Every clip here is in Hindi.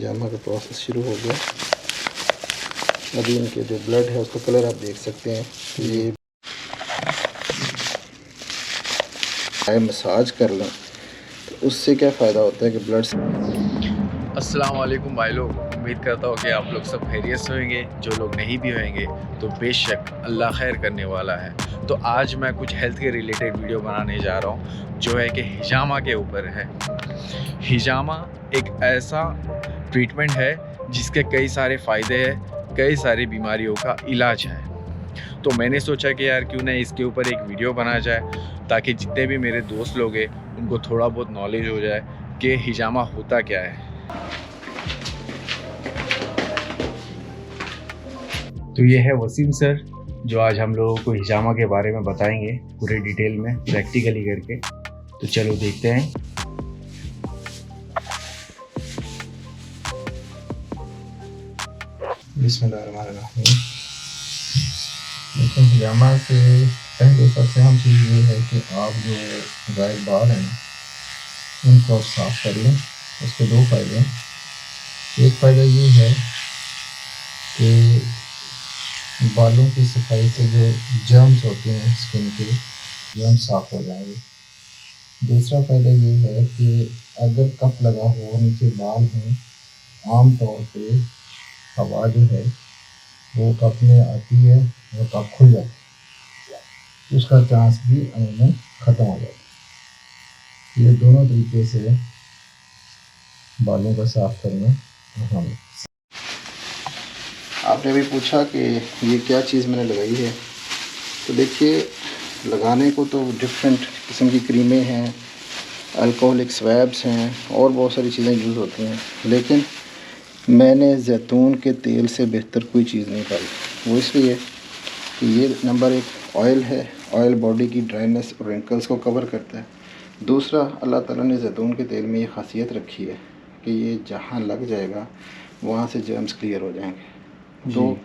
हिजामा का प्रोसेस शुरू हो गया। अभी इनके जो ब्लड है उसका कलर आप देख सकते हैं। ये मसाज कर लें तो उससे क्या फ़ायदा होता है कि ब्लड। अस्सलाम वालेकुम भाई लोग, उम्मीद करता हूँ कि आप लोग सब खैरियत से होंगे। जो लोग नहीं भी होंगे तो बेशक अल्लाह खैर करने वाला है। तो आज मैं कुछ हेल्थ के रिलेटेड वीडियो बनाने जा रहा हूँ जो है कि हिजामा के ऊपर है। हिजामा एक ऐसा ट्रीटमेंट है जिसके कई सारे फ़ायदे हैं, कई सारी बीमारियों का इलाज है। तो मैंने सोचा कि यार क्यों ना इसके ऊपर एक वीडियो बना जाए ताकि जितने भी मेरे दोस्त लोग हैं उनको थोड़ा बहुत नॉलेज हो जाए कि हिजामा होता क्या है। तो ये है वसीम सर जो आज हम लोगों को हिजामा के बारे में बताएंगे पूरे डिटेल में प्रैक्टिकली करके। तो चलो देखते हैं। बिस्मिल्लाहिर्रहमानिर्रहीम। लेकिन हिजामा से पहले सबसे अहम चीज़ ये है कि आप जो ज़ायद बाल हैं उनको आप साफ़ कर लें। उसके दो फ़ायदे हैं। एक फ़ायदा ये है कि बालों की सफाई से जो जर्म्स होते हैं स्किन के जर्म्स साफ़ हो जाएंगे। दूसरा फ़ायदा ये है कि अगर कप लगा हो नीचे बाल हैं, आम तौर पे हवा जो है वो कप में आती है और कप खुल जाता है, उसका चांस भी अमूमन ख़त्म हो जाता है। ये दोनों तरीके से बालों का साफ़ करना अहम है। आपने भी पूछा कि ये क्या चीज़ मैंने लगाई है। तो देखिए, लगाने को तो डिफरेंट किस्म की क्रीमें हैं, अल्कोहलिक स्वैब्स हैं और बहुत सारी चीज़ें यूज़ होती हैं, लेकिन मैंने जैतून के तेल से बेहतर कोई चीज़ नहीं पाई। वो इसलिए कि ये नंबर एक ऑयल है। ऑयल बॉडी की ड्राइनेस और रिंकल्स को कवर करता है। दूसरा, अल्लाह ताला ने जैतून के तेल में ये खासियत रखी है कि ये जहाँ लग जाएगा वहाँ से जर्म्स क्लियर हो जाएंगे। तो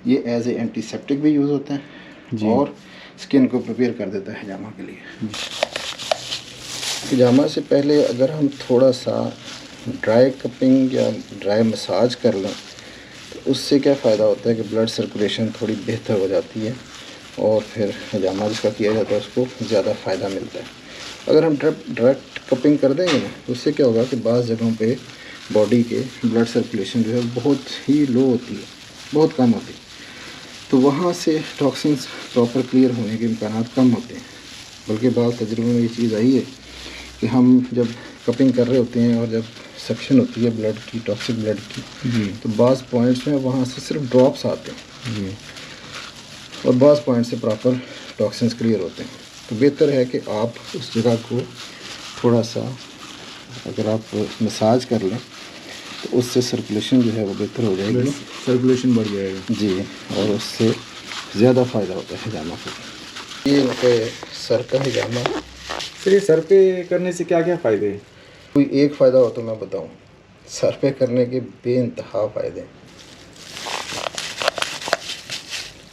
ये एज ए एंटीसेप्टिक भी यूज़ होता है और स्किन को प्रिपेयर कर देता है हिजामा के लिए। हिजामा से पहले अगर हम थोड़ा सा ड्राई कपिंग या ड्राई मसाज कर लें तो उससे क्या फ़ायदा होता है कि ब्लड सर्कुलेशन थोड़ी बेहतर हो जाती है और फिर हिजामा जिसका किया जाता है उसको ज़्यादा फ़ायदा मिलता है। अगर हम डायरेक्ट कपिंग कर देंगे ना तो उससे क्या होगा कि बाज़ जगहों पे बॉडी के ब्लड सर्कुलेशन जो है बहुत ही लो होती है, बहुत कम होती है, तो वहाँ से टॉक्सिन्स प्रॉपर क्लियर होने के इम्कान कम होते हैं। बल्कि बाज़ तजुर्बे में ये चीज़ आई है कि हम जब कपिंग कर रहे होते हैं और जब सक्शन होती है ब्लड की, टॉक्सिक ब्लड की, तो बाज़ पॉइंट्स में वहाँ से सिर्फ ड्रॉप्स आते हैं और बाज़ पॉइंट से प्रॉपर टॉक्सिन्स क्लियर होते हैं। तो बेहतर है कि आप उस जगह को थोड़ा सा अगर आप मसाज कर लें तो उससे सर्कुलेशन जो है वो बेहतर हो जाएगी, सर्कुलेशन बढ़ जाएगा जी, और उससे ज़्यादा फ़ायदा होता है हिजामा को। ये इनके सर का हिजामा। फिर ये सर पे करने से क्या क्या फ़ायदे हैं? कोई एक फ़ायदा हो तो मैं बताऊं, सर पे करने के बेइंतहा फ़ायदे।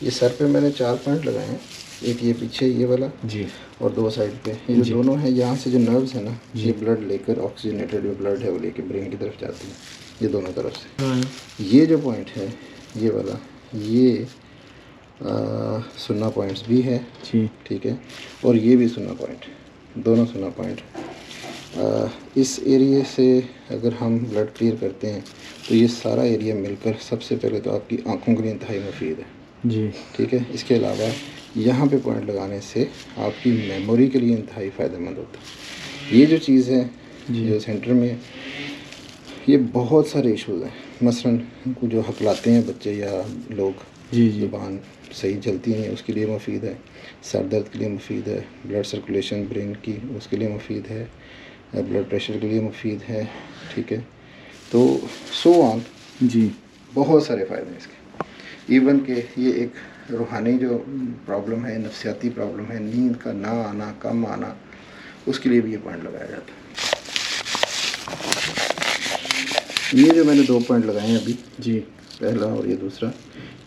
ये सर पे मैंने 4 पॉइंट लगाए हैं, एक ये पीछे ये वाला जी और दो साइड पे। ये जो दोनों हैं यहाँ से जो नर्व्स है ना, ये ब्लड लेकर ऑक्सीजनेटेड जो ब्लड है वो लेकर ब्रेन की तरफ जाती है, ये दोनों तरफ से। ये जो पॉइंट है ये वाला, ये सुन्ना पॉइंट्स भी है, ठीक है, और ये भी सुन्ना पॉइंट, दोनों सुन्ना पॉइंट। इस एरिया से अगर हम ब्लड क्लियर करते हैं तो ये सारा एरिया मिलकर सबसे पहले तो आपकी आँखों के लिए इंतहाई मुफीद है, जी, ठीक है। इसके अलावा यहाँ पे पॉइंट लगाने से आपकी मेमोरी के लिए इंतहाई फ़ायदेमंद होता है। ये जो चीज़ है जो सेंटर में, ये बहुत सारे इशूज़ हैं। मसलन जो हकलाते हैं बच्चे या लोग, ज़ुबान सही चलती नहीं है, उसके लिए मुफीद है। सर दर्द के लिए मुफीद है, ब्लड सर्कुलेशन ब्रेन की उसके लिए मुफीद है, ब्लड प्रेशर के लिए मुफीद है, ठीक है। तो सो ऑन, जी, बहुत सारे फ़ायदे हैं इसके। इवन के ये एक रूहानी जो प्रॉब्लम है, नफ्सियाती प्रॉब्लम है, नींद का ना आना, कम आना, उसके लिए भी ये पॉइंट लगाया जाता है। ये जो मैंने 2 पॉइंट लगाए हैं अभी, जी, पहला और ये दूसरा,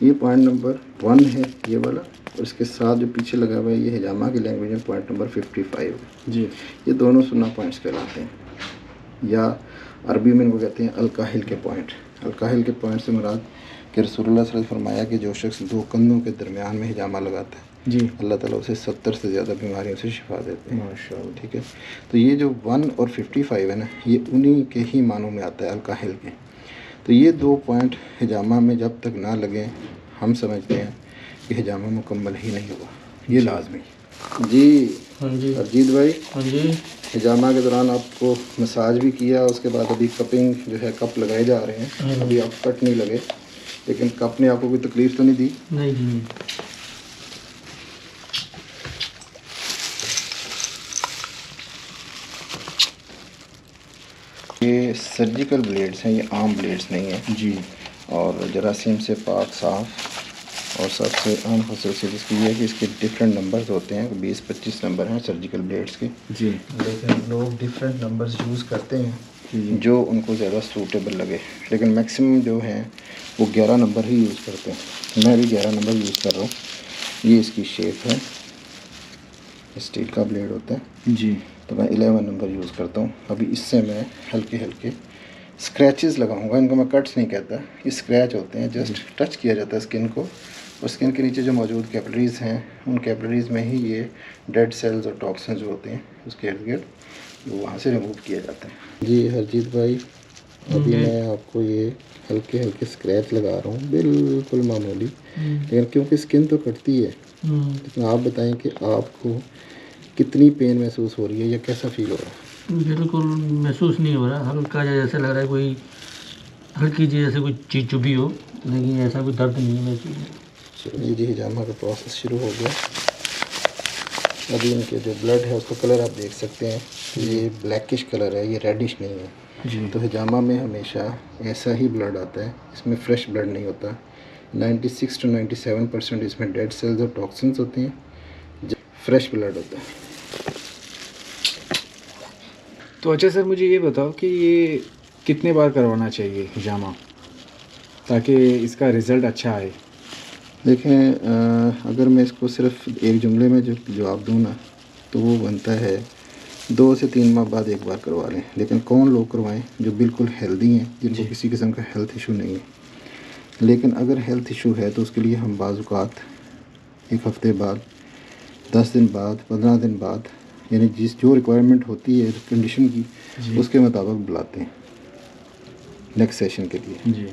ये पॉइंट नंबर 1 है ये वाला, और इसके साथ जो पीछे लगा हुआ है ये हिजामा की लैंग्वेज में पॉइंट नंबर 55 है, जी। ये दोनों सुन्ना पॉइंट्स कहलाते हैं, या अरबी में इनको कहते हैं अलकाहिल के पॉइंट। अलकाहिल के पॉइंट से मुराद कि रसूलुल्लाह सल्लल्लाहु अलैहि वसल्लम फरमाया कि जो शख्स दो कंधों के दरमियान में हिजामा लगाता है जी, अल्लाह ताला उसे 70 से ज़्यादा बीमारियों से शिफा देते हैं। माशाल्लाह। ठीक है, तो ये जो 1 और 55 है ना, ये उन्हीं के ही मानों में आता है, अलकाहिल के। तो ये 2 पॉइंट हिजामा में जब तक ना लगें, हम समझते हैं कि हिजामा मुकम्मल ही नहीं हुआ, ये लाजमी। जी हाँ जी, अरजीत भाई, हाँ जी। हिजामा के दौरान आपको मसाज भी किया, उसके बाद अभी कपिंग जो है कप लगाए जा रहे हैं। अभी आप कट नहीं लगे, लेकिन कप ने आपको कोई तकलीफ़ तो नहीं दी? नहीं जी, ये सर्जिकल ब्लेड्स हैं, ये आम ब्लेड्स नहीं हैं जी, और जरासीम से पाक साफ़। और सबसे अहम खसूसियत इसकी ये है कि इसके डिफरेंट नंबर्स होते हैं, 20-25 नंबर हैं सर्जिकल ब्लेड्स के, जी, लेकिन लोग डिफरेंट नंबर्स यूज़ करते हैं जी, जो उनको ज़्यादा सूटेबल लगे। लेकिन मैक्सिमम जो हैं वो 11 नंबर ही यूज़ करते हैं। मैं भी 11 नंबर यूज़ कर रहा हूँ। ये इसकी शेप है, स्टील का ब्लेड होता है, जी, तो मैं 11 नंबर यूज़ करता हूँ। अभी इससे मैं हल्के हल्के स्क्रैचेस लगाऊंगा। इनको मैं कट्स नहीं कहता, ये स्क्रैच होते हैं, जस्ट टच किया जाता है स्किन को, और स्किन के नीचे जो मौजूद कैपिलरीज़ हैं उन कैपिलरीज़ में ही ये डेड सेल्स और टॉक्सिन्स जो होते हैं उसके इर्द गिर्द वो वहाँ से रिमूव किया जाता है। जी हरजीत भाई, अभी मैं आपको ये हल्के हल्के स्क्रैच लगा रहा हूँ, बिल्कुल मामूली, लेकिन क्योंकि स्किन तो कटती है, लेकिन आप बताएं कि आपको कितनी पेन महसूस हो रही है या कैसा फील हो रहा है? बिल्कुल महसूस नहीं हो रहा। हल्का जैसे लग रहा है कोई हल्की जी जैसे कोई चीज़ चुभी हो, लेकिन ऐसा कोई दर्द नहीं है महसूस। चलिए जी, हिजामा का प्रोसेस शुरू हो गया। अभी इनके जो ब्लड है उसका कलर आप देख सकते हैं, ये ब्लैकिश कलर है, ये रेडिश नहीं है। जी, तो हिजामा में हमेशा ऐसा ही ब्लड आता है, इसमें फ्रेश ब्लड नहीं होता। 96 to 97% इसमें डेड सेल्स और टॉक्सिन्स होते हैं, फ्रेश ब्लड होता है। तो अच्छा सर, मुझे ये बताओ कि ये कितने बार करवाना चाहिए हिजामा ताकि इसका रिज़ल्ट अच्छा आए? देखें, अगर मैं इसको सिर्फ एक जुमले में जो जवाब दूँ ना, तो वो बनता है 2 से 3 माह बाद एक बार करवा लें। लेकिन कौन लोग करवाएं जो बिल्कुल हेल्दी हैं, जिनको किसी किस्म का हेल्थ इशू नहीं है। लेकिन अगर हेल्थ इशू है तो उसके लिए हम बाज़-औक़ात 1 हफ़्ते बाद, 10 दिन बाद, 15 दिन बाद, यानी जो रिक्वायरमेंट होती है कंडीशन की, उसके मुताबिक बुलाते हैं नेक्स्ट सेशन के लिए। जी,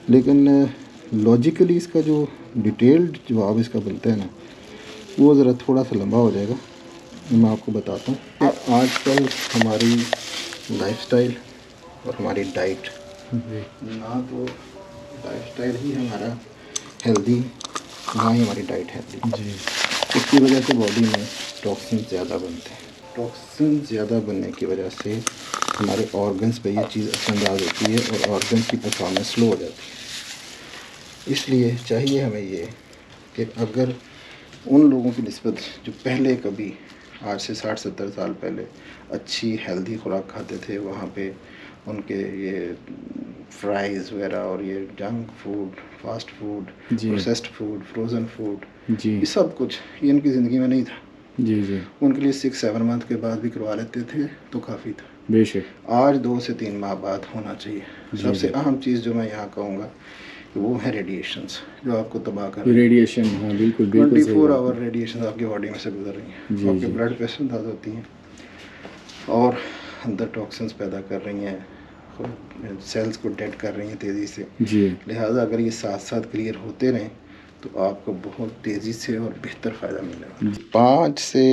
लेकिन लॉजिकली इसका जो डिटेल्ड जवाब इसका बनता है ना, वो ज़रा थोड़ा सा लंबा हो जाएगा। मैं आपको बताता हूँ कि आजकल हमारी लाइफस्टाइल और हमारी डाइट, ना तो लाइफस्टाइल ही हमारा हेल्दी, ना ही हमारी डाइट हेल्दी, जी, इसकी वजह से बॉडी में टॉक्सिन ज़्यादा बनते हैं। टॉक्सिन ज़्यादा बनने की वजह से हमारे ऑर्गन्स पे ये चीज़ असरअंदाज होती है और ऑर्गन्स की परफॉर्मेंस स्लो हो जाती है। इसलिए चाहिए हमें ये कि अगर उन लोगों की निस्बत जो पहले कभी आज से 60-70 साल पहले अच्छी हेल्दी खुराक खाते थे, वहाँ पे उनके ये फ्राइज़ वगैरह और ये जंक फूड, फास्ट फूड, जी, प्रोसेस्ड फूड, फ्रोज़न फूड, जी, ये सब कुछ ये इनकी ज़िंदगी में नहीं था। जी, जी, उनके लिए 6-7 मंथ के बाद भी करवा लेते थे तो काफ़ी था। बेशक। आज 2 से 3 माह बाद होना चाहिए। सबसे अहम चीज़ जो मैं यहाँ कहूँगा कि वो है रेडिएशंस, जो आपको तबाह कर रही हैं। रेडिएशन, हाँ बिल्कुल बिल्कुल सही 24 बात। आवर रेडिएशन आपकी बॉडी में से गुजर रही जी, हैं, आपके जी। ब्लड प्रेशर अंदाज होती हैं और अंदर टॉक्सिन्स पैदा कर रही हैं, सेल्स को डेड कर रही हैं तेज़ी से। जी, लिहाजा अगर ये साथ साथ क्लियर होते रहें तो आपको बहुत तेज़ी से और बेहतर फ़ायदा मिलेगा। 5 से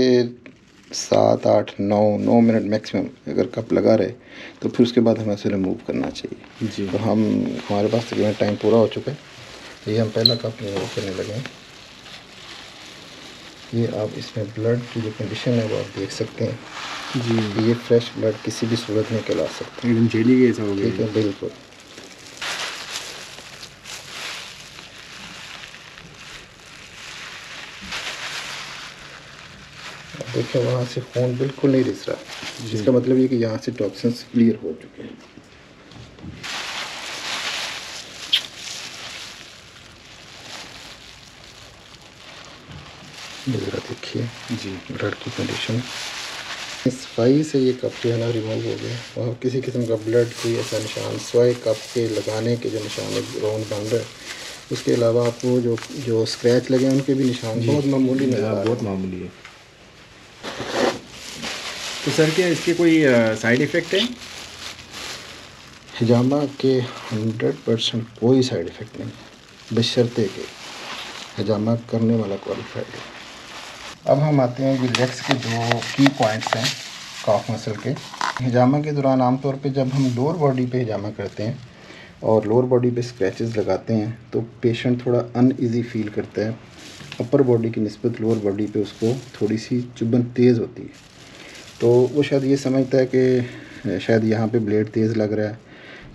7, 8, 9 मिनट मैक्सिमम अगर कप लगा रहे तो फिर उसके बाद हमें उसे रिमूव करना चाहिए। जी, तो हमारे पास तकरीबन टाइम पूरा हो चुका है, ये हम पहला कप रिमूव करने लगे हैं। ये आप इसमें ब्लड की जो कंडीशन है वो आप देख सकते हैं जी, कि ये फ्रेश ब्लड किसी भी सूरत में कहला सकता एकदम जेली के ऐसा हो है। ठीक गया। है, बिल्कुल। अब देखिए वहाँ से खून बिल्कुल नहीं रिस रहा, इसका मतलब ये कि यहाँ से टॉक्सिन्स क्लियर हो चुके हैं। ये ज़रा देखिए जी, ब्लड की कंडीशन। इस सफाई से ये कप जो है ना रिमूव हो गया और किसी किस्म का ब्लड कोई ऐसा निशान सिवाय कप के लगाने के जो निशान राउंड बन रहा है, उसके अलावा आपको जो जो स्क्रैच लगे हैं उनके भी निशान बहुत मामूली नज़र आ रहे हैं। बहुत मामूली है। तो सर क्या इसके कोई साइड इफ़ेक्ट है? हिजामा के 100% कोई साइड इफ़ेक्ट नहीं, बशर्ते के हिजामा करने वाला क्वालिफाइड है। अब हम आते हैं रिलैक्स के जो की पॉइंट्स हैं काफ मसल के। हिजामा के दौरान आमतौर पे जब हम लोअर बॉडी पे हिजामा करते हैं और लोअर बॉडी पे स्क्रैचेस लगाते हैं तो पेशेंट थोड़ा अनईज़ी फील करता है। अपर बॉडी की निस्बत लोअर बॉडी पे उसको थोड़ी सी चुभन तेज़ होती है, तो वो शायद ये समझता है कि शायद यहाँ पे ब्लेड तेज़ लग रहा है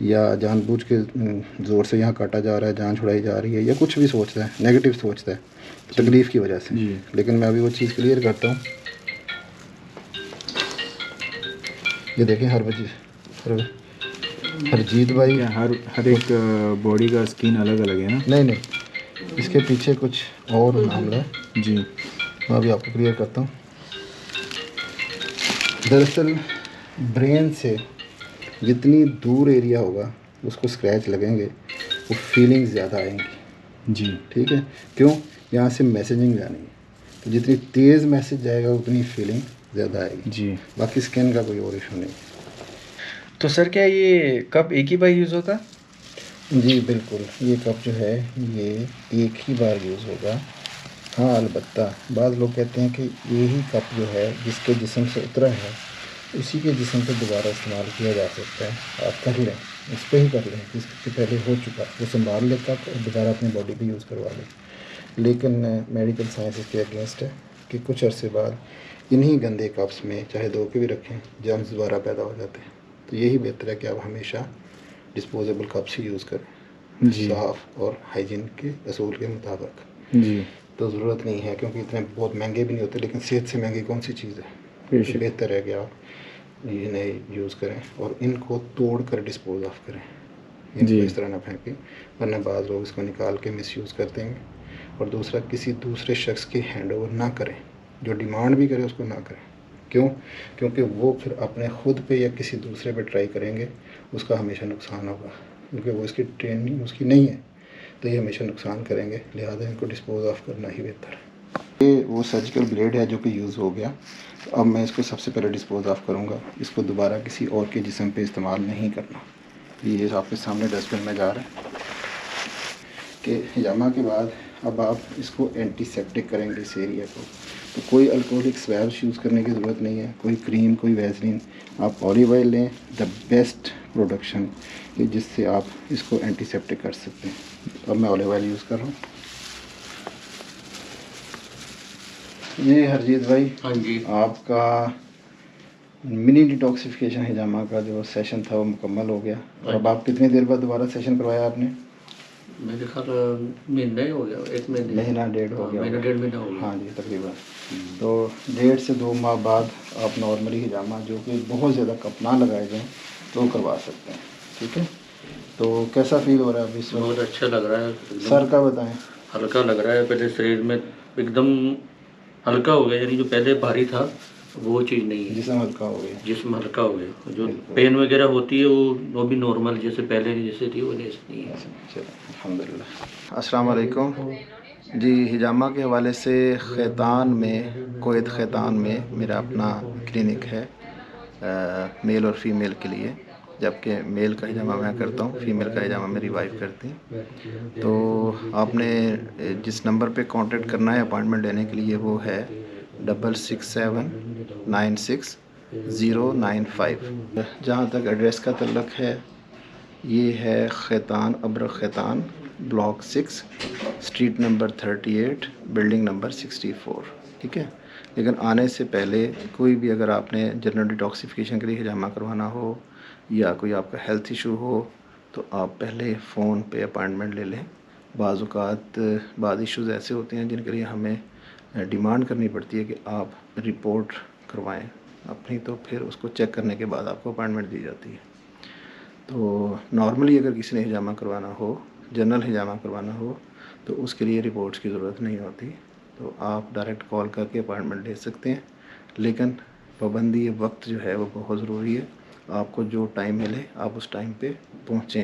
या जानबूझ के ज़ोर से यहाँ काटा जा रहा है, जान छुड़ाई जा रही है, या कुछ भी सोचता है, नेगेटिव सोचता है तकलीफ़ की वजह से। लेकिन मैं अभी वो चीज़ क्लियर करता हूँ। ये देखें हरजीत भाई, हर एक बॉडी का स्किन अलग अलग है ना? नहीं, इसके पीछे कुछ और मामला है जी, मैं अभी आपको क्लियर करता हूँ। दरअसल ब्रेन से जितनी दूर एरिया होगा उसको स्क्रैच लगेंगे, वो फीलिंग ज़्यादा आएंगी। जी, ठीक है, क्यों? यहाँ से मैसेजिंग जानी है, तो जितनी तेज़ मैसेज जाएगा उतनी फीलिंग ज़्यादा आएगी। जी। बाकी स्किन का कोई और इशू नहीं। तो सर क्या ये कप एक ही बार यूज़ होता है? जी बिल्कुल, ये कप जो है ये एक ही बार यूज़ होगा। हाँ, अलबत्ता बाद लोग कहते हैं कि यही कप जो है जिसके जिस्म से उतरा है उसी के जिस्म पे दोबारा इस्तेमाल किया जा सकता है। आप कर लें, इस पर ही कर लें, जिसके पहले हो चुका वो संभाल ले कप और दोबारा अपनी बॉडी पे यूज़ करवा लें। लेकिन मेडिकल साइंस इसके अगेंस्ट है कि कुछ अरसे बाद इन्हीं गंदे कप्स में चाहे धो के भी रखें, जर्म्स दोबारा पैदा हो जाते हैं। तो यही बेहतर है कि आप हमेशा डिस्पोजेबल कप्स ही यूज़ करें, साफ़ और हाइजीन के असूल के मुताबिक। जी। तो ज़रूरत नहीं है, क्योंकि इतने बहुत महंगे भी नहीं होते, लेकिन सेहत से महंगी कौन सी चीज़ है। तो बेहतर है कि आप इन्हें यूज़ करें और इनको तोड़ कर डिस्पोज ऑफ करें, इनको इस तरह ना फेंकें, वरना बाद लोग इसको निकाल के मिसयूज़ कर देंगे। और दूसरा, किसी दूसरे शख्स के हैंड ओवर ना करें, जो डिमांड भी करे उसको ना करें। क्यों? क्योंकि वो फिर अपने ख़ुद पे या किसी दूसरे पे ट्राई करेंगे, उसका हमेशा नुकसान होगा, क्योंकि वो इसकी ट्रेनिंग उसकी नहीं है, तो ये हमेशा नुकसान करेंगे। लिहाजा इनको डिस्पोज ऑफ करना ही बेहतर है। ये वो सर्जिकल ब्लेड है जो कि यूज़ हो गया, तो अब मैं इसको सबसे पहले डिस्पोज ऑफ करूँगा। इसको दोबारा किसी और के जिस्म पे इस्तेमाल नहीं करना। ये आपके सामने डस्टबिन में जा रहा है कि हिजामा के बाद अब आप इसको एंटीसेप्टिक करेंगे इस एरिया को। तो कोई अल्कोहलिक स्वैब्स यूज़ करने की ज़रूरत नहीं है, कोई क्रीम, कोई वैसलीन। आप ऑलिव ऑयल लें, द बेस्ट प्रोडक्शन, जिससे आप इसको एंटीसेप्टिक कर सकते हैं। अब मैं ऑलिव ऑयल यूज़ कर रहा हूँ। ये हरजीत भाई, हाँ जी, आपका मिनी डिटॉक्सिफिकेशन हिजामा का जो सेशन था वो मुकम्मल हो गया। और अब आप कितनी देर बाद दोबारा सेशन करवाया आपने? मेरे ख्याल महीना ही हो गया, एक महीना डेढ़ हो गया। महीना डेढ़ महीना हो गया। हाँ जी, तकरीबन। तो 1.5 से 2 माह बाद आप नॉर्मली हिजामा, जो कि बहुत ज़्यादा कप ना लगाए जाएँ, तो करवा सकते हैं। ठीक है, तो कैसा फील हो रहा है अभी इस वक्त? बहुत अच्छा लग रहा है। सर का बताएं। हल्का लग रहा है, पहले शरीर में एकदम हल्का हो गया, यानी जो पहले भारी था वो चीज़ नहीं है। जिस्म हल्का हो गया। जिस्म हल्का हो गया, जो पेन वगैरह होती है वो भी नॉर्मल जैसे पहले जैसे थी वो जैसे नहीं है। चलो अल्हम्दुलिल्लाह। अस्सलाम वालेकुम जी। हिजामा के हवाले से ख़ैतान में, कोयत ख़ैतान में मेरा अपना क्लिनिक है, मेल और फीमेल के लिए। जबकि मेल का हिजामा मैं करता हूँ, फीमेल का हिजामा मेरी वाइफ करती है। तो आपने जिस नंबर पे कांटेक्ट करना है अपॉइंटमेंट लेने के लिए वो है 66796095। जहाँ तक एड्रेस का तल्लक है, ये है ख़ैतान, अब्र Khaitan, block 6, street number 38, building number 64। ठीक है, लेकिन आने से पहले कोई भी अगर आपने जनरल डिटॉक्सिफिकेशन के लिए हिजामा करवाना हो या कोई आपका हेल्थ इशू हो, तो आप पहले फ़ोन पे अपॉइंटमेंट ले लें। बाज़ औक़ात बाद इश्यूज़ ऐसे होते हैं जिनके लिए हमें डिमांड करनी पड़ती है कि आप रिपोर्ट करवाएं अपनी, तो फिर उसको चेक करने के बाद आपको अपॉइंटमेंट दी जाती है। तो नॉर्मली अगर किसी ने हिजामा करवाना हो, जनरल हिजामा करवाना हो, तो उसके लिए रिपोर्ट्स की ज़रूरत नहीं होती, तो आप डायरेक्ट कॉल करके अपॉइंटमेंट ले सकते हैं। लेकिन पाबंदी वक्त जो है वो बहुत ज़रूरी है। आपको जो टाइम मिले आप उस टाइम पे पहुँचें,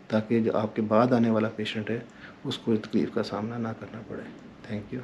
ताकि जो आपके बाद आने वाला पेशेंट है उसको तकलीफ़ का सामना ना करना पड़े। Thank you.